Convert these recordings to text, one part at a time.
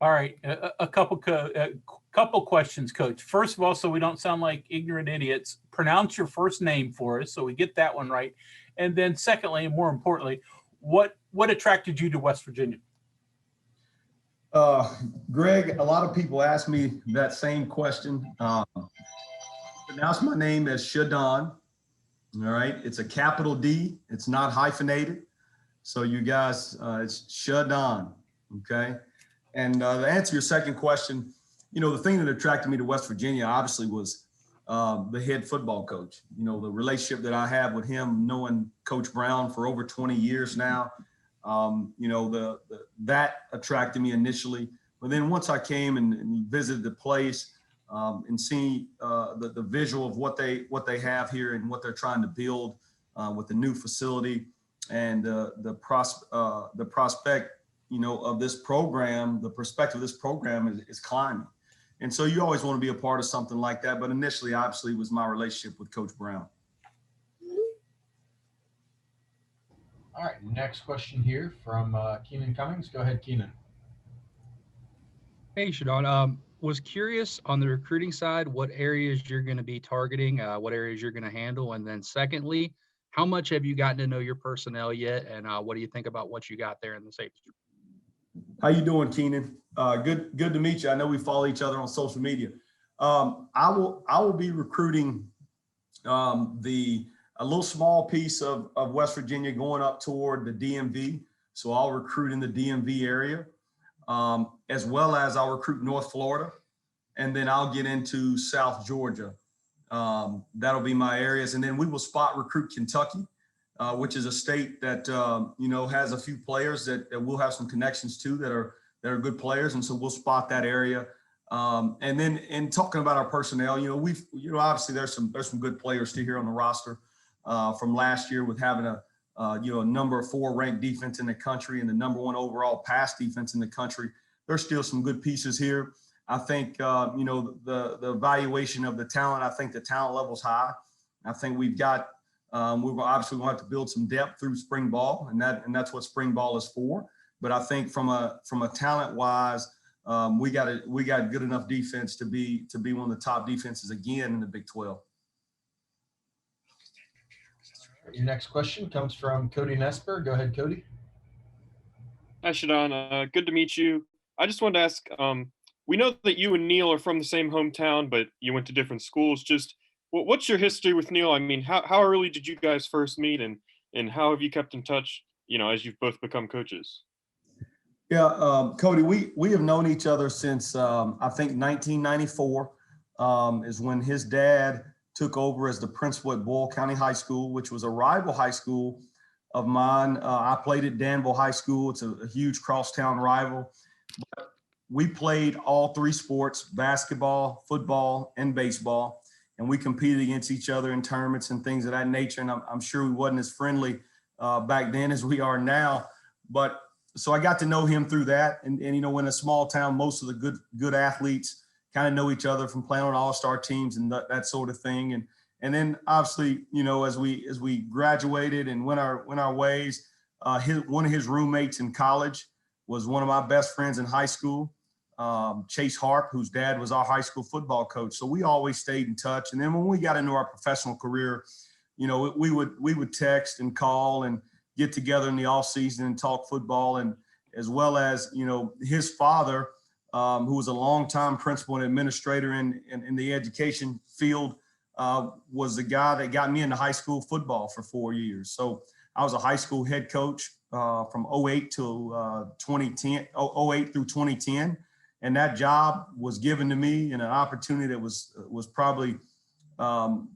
All right, couple questions, Coach. First of all, so we don't sound like ignorant idiots, pronounce your first name for us so we get that one right. And then secondly, and more importantly, what attracted you to West Virginia? Greg, a lot of people ask me that same question. Pronounce my name as ShaDon. All right, it's a capital D. It's not hyphenated. So you guys, it's ShaDon. Okay. And to answer your second question, you know, the thing that attracted me to West Virginia obviously was the head football coach. You know, the relationship that I have with him, knowing Coach Brown for over 20 years now. You know, that attracted me initially. But then once I came and visited the place and see the visual of what they have here and what they're trying to build with the new facility and the prospect, you know, of this program, the perspective of this program is climbing. And so you always want to be a part of something like that. But initially, obviously, it was my relationship with Coach Brown. All right, next question here from Keenan Cummings. Go ahead, Keenan. Hey, ShaDon. Was curious on the recruiting side, what areas you're going to be targeting, what areas you're going to handle, and then secondly, how much have you gotten to know your personnel yet, and what do you think about what you got there in the safety? How you doing, Keenan? Good to meet you. I know we follow each other on social media. I will be recruiting a little small piece of West Virginia going up toward the DMV. So I'll recruit in the DMV area, as well as I'll recruit North Florida, and then I'll get into South Georgia. That'll be my areas. And then we will spot recruit Kentucky, which is a state that, you know, has a few players that we'll have some connections to that are good players. And so we'll spot that area. And then in talking about our personnel, you know, obviously there's some good players still here on the roster from last year with having a number 4 ranked defense in the country and the number 1 overall pass defense in the country. There's still some good pieces here. I think, you know, the evaluation of the talent, I think the talent level's high. I think we've got, we're obviously going to have to build some depth through spring ball, and that's what spring ball is for. But I think from a talent wise, we got good enough defense to be one of the top defenses again in the Big 12. Your next question comes from Cody Nesper. Go ahead, Cody. Hi, ShaDon. Good to meet you. I just wanted to ask, we know that you and Neil are from the same hometown, but you went to different schools. Just what's your history with Neil? I mean, how early did you guys first meet, and how have you kept in touch, you know, as you've both become coaches? Yeah, Cody, we have known each other since I think 1994 is when his dad took over as the principal at Boyle County High School, which was a rival high school of mine. I played at Danville High School. It's a huge crosstown rival. But we played all 3 sports, basketball, football, and baseball. And we competed against each other in tournaments and things of that nature. And I'm sure we wasn't as friendly back then as we are now. But so I got to know him through that. And you know, in a small town, most of the good athletes kind of know each other from playing on all-star teams and that sort of thing. And then obviously, you know, as we graduated and went our ways, one of his roommates in college was one of my best friends in high school, Chase Harp, whose dad was our high school football coach. So we always stayed in touch. And then when we got into our professional career, you know, we would text and call and get together in the off season and talk football, and as well as, you know, his father, who was a longtime principal and administrator in the education field, was the guy that got me into high school football for 4 years. So I was a high school head coach from 08 to 2010, 08 through 2010. And that job was given to me in an opportunity that was probably,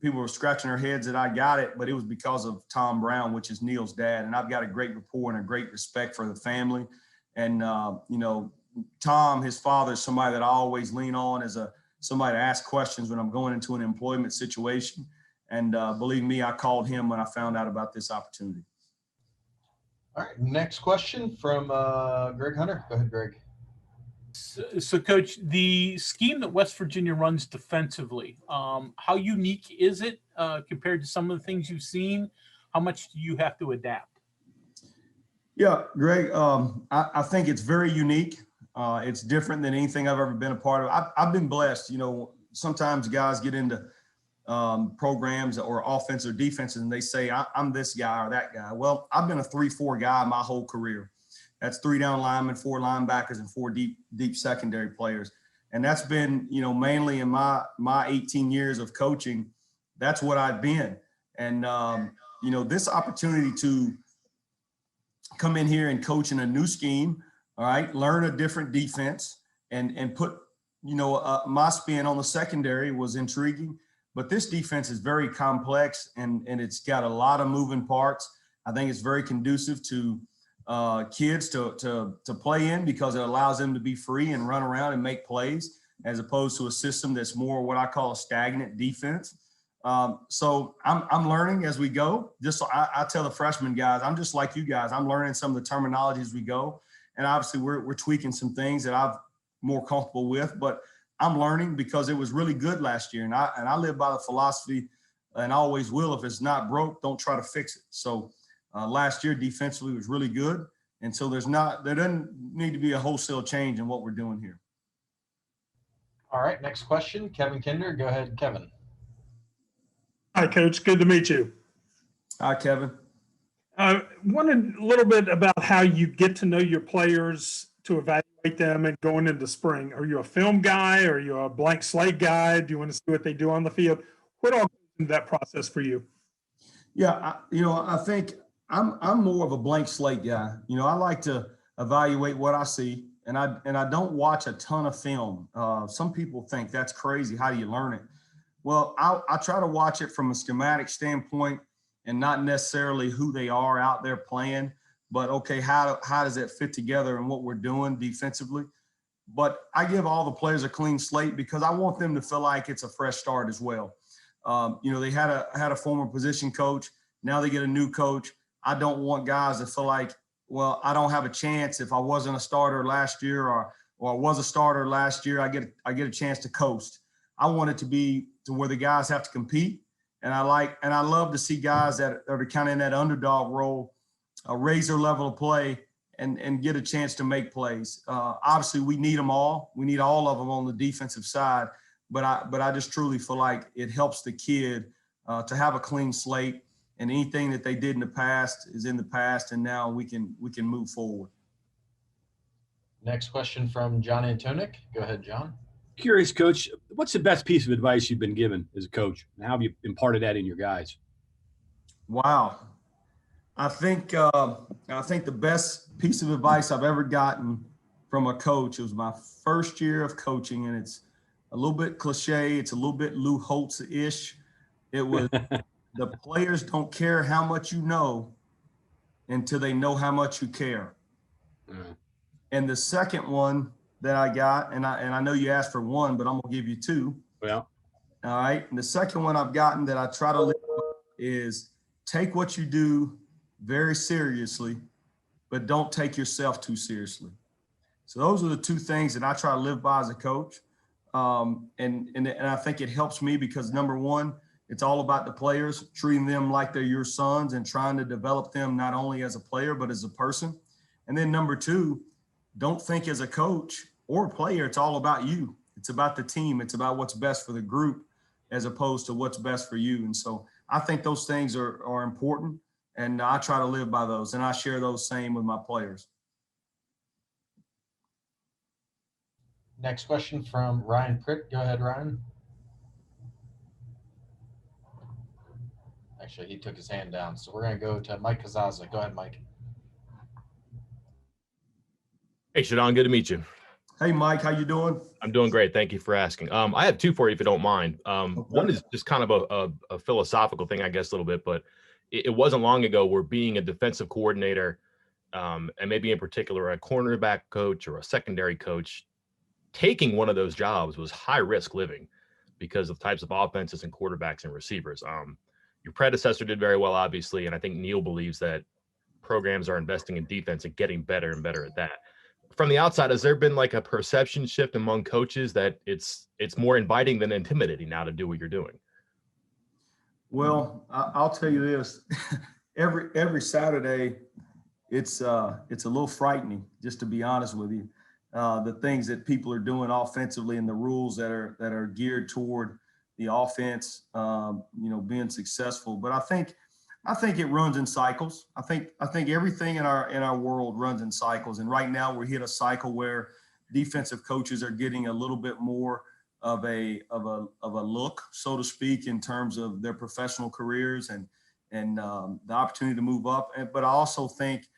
people were scratching their heads that I got it, but it was because of Tom Brown, which is Neil's dad. And I've got a great rapport and a great respect for the family. And, you know, Tom, his father, is somebody that I always lean on as somebody to ask questions when I'm going into an employment situation. And believe me, I called him when I found out about this opportunity. All right, next question from Greg Hunter. Go ahead, Greg. So, Coach, the scheme that West Virginia runs defensively, how unique is it compared to some of the things you've seen? How much do you have to adapt? Yeah, Greg, I think it's very unique. It's different than anything I've ever been a part of. I've been blessed. You know, sometimes guys get into programs or offense or defense and they say, I'm this guy or that guy. Well, I've been a 3-4 guy my whole career. That's 3 down linemen, 4 linebackers, and 4 deep secondary players. And that's been, you know, mainly in my 18 years of coaching, that's what I've been. And, you know, this opportunity to come in here and coach in a new scheme, all right, learn a different defense and put, you know, my spin on the secondary was intriguing. But this defense is very complex and it's got a lot of moving parts. I think it's very conducive to kids to play in because it allows them to be free and run around and make plays as opposed to a system that's more what I call a stagnant defense. So I'm learning as we go. Just I tell the freshman guys, I'm just like you guys. I'm learning some of the terminology as we go. And obviously we're tweaking some things that I'm more comfortable with, but I'm learning because it was really good last year. And I live by the philosophy and always will. If it's not broke, don't try to fix it. So last year defensively was really good. And so there doesn't need to be a wholesale change in what we're doing here. All right, next question, Kevin Kinder. Go ahead, Kevin. Hi, Coach. Good to meet you. Hi, Kevin. Wanted a little bit about how you get to know your players to evaluate them and going into spring. Are you a film guy? Are you a blank slate guy? Do you want to see what they do on the field? What all goes into that process for you? Yeah, I think I'm more of a blank slate guy. You know, I like to evaluate what I see, and I don't watch a ton of film. Some people think that's crazy. How do you learn it? Well, I try to watch it from a schematic standpoint and not necessarily who they are out there playing, but okay, how does that fit together and what we're doing defensively? But I give all the players a clean slate because I want them to feel like it's a fresh start as well. You know, they had a former position coach. Now they get a new coach. I don't want guys to feel like, well, I don't have a chance if I wasn't a starter last year or I was a starter last year. I get a chance to coast. I want it to be to where the guys have to compete. And I love to see guys that are kind of in that underdog role, raise their level of play and get a chance to make plays. Obviously, we need them all. We need all of them on the defensive side. But I just truly feel like it helps the kid to have a clean slate, and anything that they did in the past is in the past, and now we can move forward. Next question from John Antonik. Go ahead, John. Curious, Coach, what's the best piece of advice you've been given as a coach? And how have you imparted that in your guys? Wow. I think the best piece of advice I've ever gotten from a coach, it was my first year of coaching, and it's a little bit cliche. It's a little bit Lou Holtz-ish. It was the players don't care how much you know until they know how much you care. Mm. And the second one that I got, and I know you asked for one, but I'm gonna give you two. Well, all right. And the second one I've gotten that I try to live by is take what you do very seriously, but don't take yourself too seriously. So those are the two things that I try to live by as a coach. And I think it helps me because number one, it's all about the players, treating them like they're your sons and trying to develop them not only as a player, but as a person. And then number two, don't think as a coach or a player, it's all about you. It's about the team. It's about what's best for the group as opposed to what's best for you. And so I think those things are important, and I try to live by those, and I share those same with my players. Next question from Ryan Pritt. Go ahead, Ryan. Actually, he took his hand down, so we're going to go to Mike Kazaza. Go ahead, Mike. Hey, ShaDon, good to meet you. Hey, Mike, how you doing? I'm doing great. Thank you for asking. I have two for you, if you don't mind. Okay. One is just kind of a philosophical thing, I guess, a little bit, but it wasn't long ago where being a defensive coordinator, and maybe in particular a cornerback coach or a secondary coach, taking one of those jobs was high risk living because of types of offenses and quarterbacks and receivers. Your predecessor did very well, obviously, and I think Neil believes that programs are investing in defense and getting better and better at that. From the outside, has there been like a perception shift among coaches that it's more inviting than intimidating now to do what you're doing? Well, I'll tell you this: every Saturday, it's a little frightening, just to be honest with you. the things that people are doing offensively and the rules that are geared toward the offense, being successful. But I think it runs in cycles. I think everything in our world runs in cycles. And right now we're hit a cycle where defensive coaches are getting a little bit more of a look, so to speak, in terms of their professional careers and the opportunity to move up. But I also think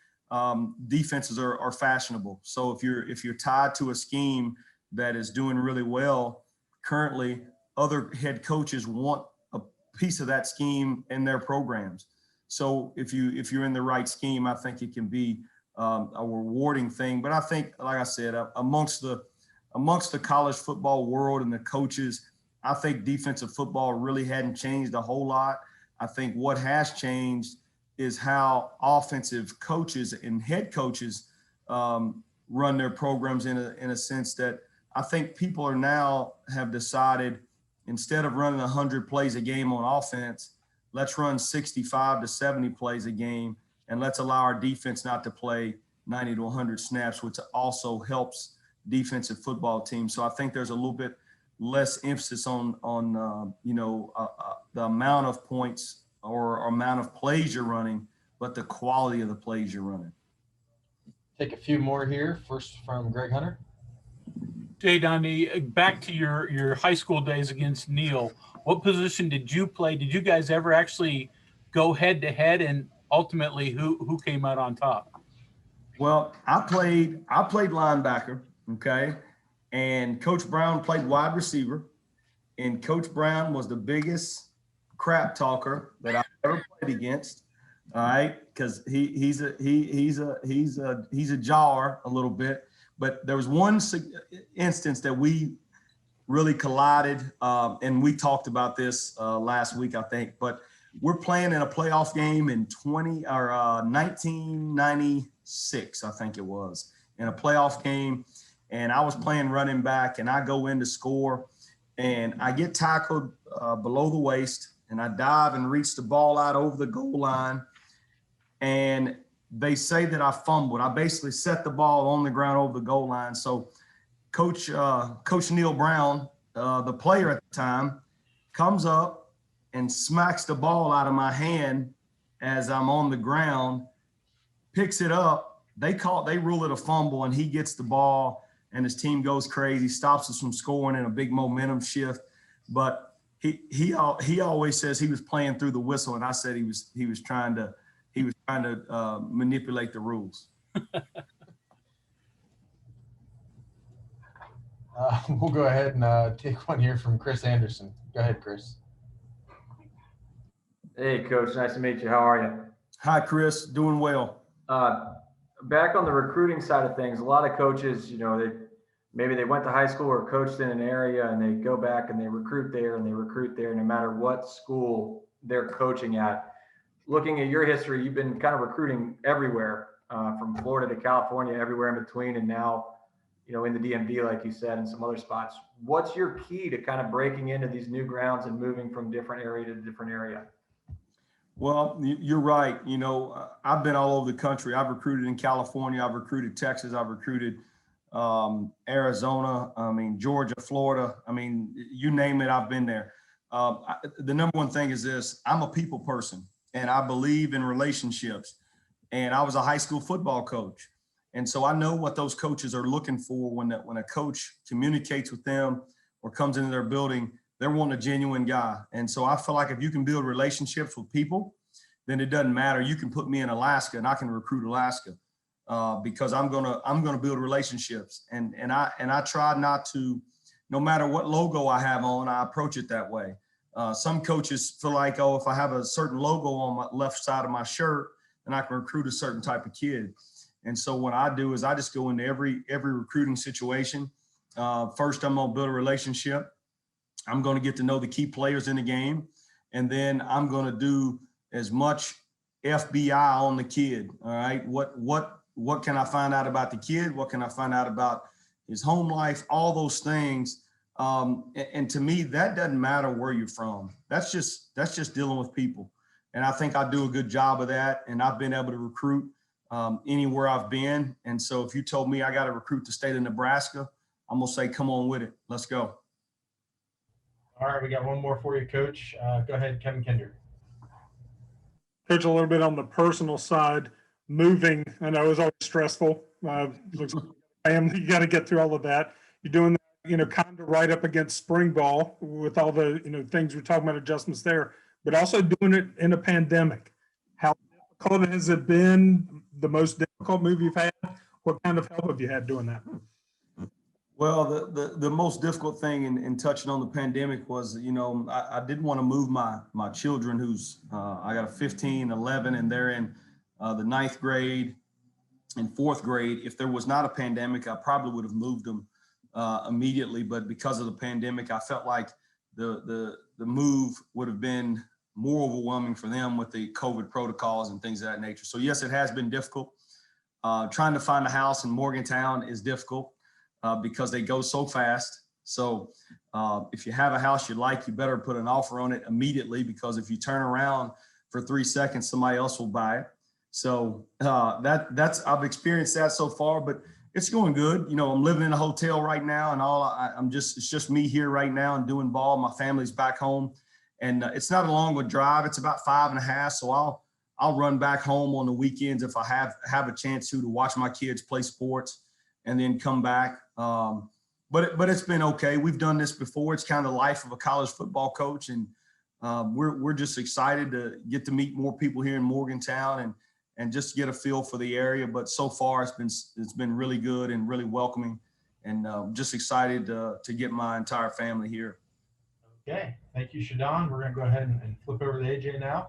defenses are fashionable. So if you're tied to a scheme that is doing really well currently, other head coaches want a piece of that scheme in their programs. So if you're in the right scheme, I think it can be a rewarding thing. But I think, like I said, amongst the college football world and the coaches, I think defensive football really hadn't changed a whole lot. I think what has changed is how offensive coaches and head coaches run their programs in a sense that I think people are now have decided, instead of running 100 plays a game on offense, let's run 65 to 70 plays a game, and let's allow our defense not to play 90 to 100 snaps, which also helps defensive football teams. So I think there's a little bit less emphasis on the amount of points or amount of plays you're running, but the quality of the plays you're running. Take a few more here. First from Greg Hunter. ShaDon, back to your high school days against Neil. What position did you play? Did you guys ever actually go head to head, and ultimately who came out on top? Well, I played linebacker, okay, and Coach Brown played wide receiver, and Coach Brown was the biggest crap talker that I ever played against. All right, because he's a jar a little bit. But there was one instance that we really collided, and we talked about this last week, I think. But we're playing in a playoff game in 1996, I think it was, in a playoff game, and I was playing running back, and I go in to score, and I get tackled below the waist, and I dive and reach the ball out over the goal line, and they say that I fumbled. I basically set the ball on the ground over the goal line. So Coach Neil Brown, the player at the time, comes up and smacks the ball out of my hand as I'm on the ground, picks it up. They rule it a fumble, and he gets the ball, and his team goes crazy, stops us from scoring in a big momentum shift. But he always says he was playing through the whistle, and I said he was trying to manipulate the rules. We'll go ahead and take one here from Chris Anderson. Go ahead, Chris. Hey, Coach. Nice to meet you. How are you? Hi, Chris. Doing well. Back on the recruiting side of things, a lot of coaches, maybe they went to high school or coached in an area, and they go back and they recruit there, no matter what school they're coaching at. Looking at your history, you've been kind of recruiting everywhere, from Florida to California, everywhere in between, and now, in the DMV, like you said, and some other spots. What's your key to kind of breaking into these new grounds and moving from different area to different area? Well, you're right. I've been all over the country. I've recruited in California. I've recruited Texas. I've recruited Arizona. Georgia, Florida. You name it, I've been there. The number one thing is this: I'm a people person, and I believe in relationships. And I was a high school football coach, and so I know what those coaches are looking for when a coach communicates with them or comes into their building. They're wanting a genuine guy. And so I feel like if you can build relationships with people, then it doesn't matter. You can put me in Alaska and I can recruit Alaska because I'm gonna build relationships. And I try not to, no matter what logo I have on, I approach it that way. Some coaches feel like, if I have a certain logo on my left side of my shirt, then I can recruit a certain type of kid. And so what I do is I just go into every recruiting situation. First, I'm gonna build a relationship. I'm going to get to know the key players in the game, and then I'm going to do as much FBI on the kid. All right. What can I find out about the kid? What can I find out about his home life? All those things. And to me, that doesn't matter where you're from. That's just dealing with people. And I think I do a good job of that. And I've been able to recruit anywhere I've been. And so if you told me I got to recruit the state of Nebraska, I'm going to say, come on with it. Let's go. All right, we got one more for you, Coach. Go ahead, Kevin Kinder. Coach, a little bit on the personal side, moving, I know, is always stressful. Looks like family, you got to get through all of that. You're doing that, kind of right up against spring ball with all the, things we're talking about, adjustments there, but also doing it in a pandemic. How difficult has it been? The most difficult move you've had? What kind of help have you had doing that? Well, the most difficult thing in touching on the pandemic was, I didn't want to move my children who's, I got a 15, 11, and they're in the 9th grade and 4th grade. If there was not a pandemic, I probably would have moved them immediately. But because of the pandemic, I felt like the move would have been more overwhelming for them with the COVID protocols and things of that nature. So yes, it has been difficult. Trying to find a house in Morgantown is difficult. Because they go so fast. So if you have a house you like, you better put an offer on it immediately, because if you turn around for 3 seconds, somebody else will buy it. So that's I've experienced that so far, but it's going good. I'm living in a hotel right now, and it's just me here right now and doing ball. My family's back home, and it's not a long drive. It's about 5.5. So I'll run back home on the weekends if I have a chance to watch my kids play sports, and then come back. But it's been okay. We've done this before. It's kind of the life of a college football coach. And we're just excited to get to meet more people here in Morgantown and just get a feel for the area. But so far it's been really good and really welcoming, and just excited to get my entire family here. Okay. Thank you, ShaDon. We're going to go ahead and flip over to AJ now.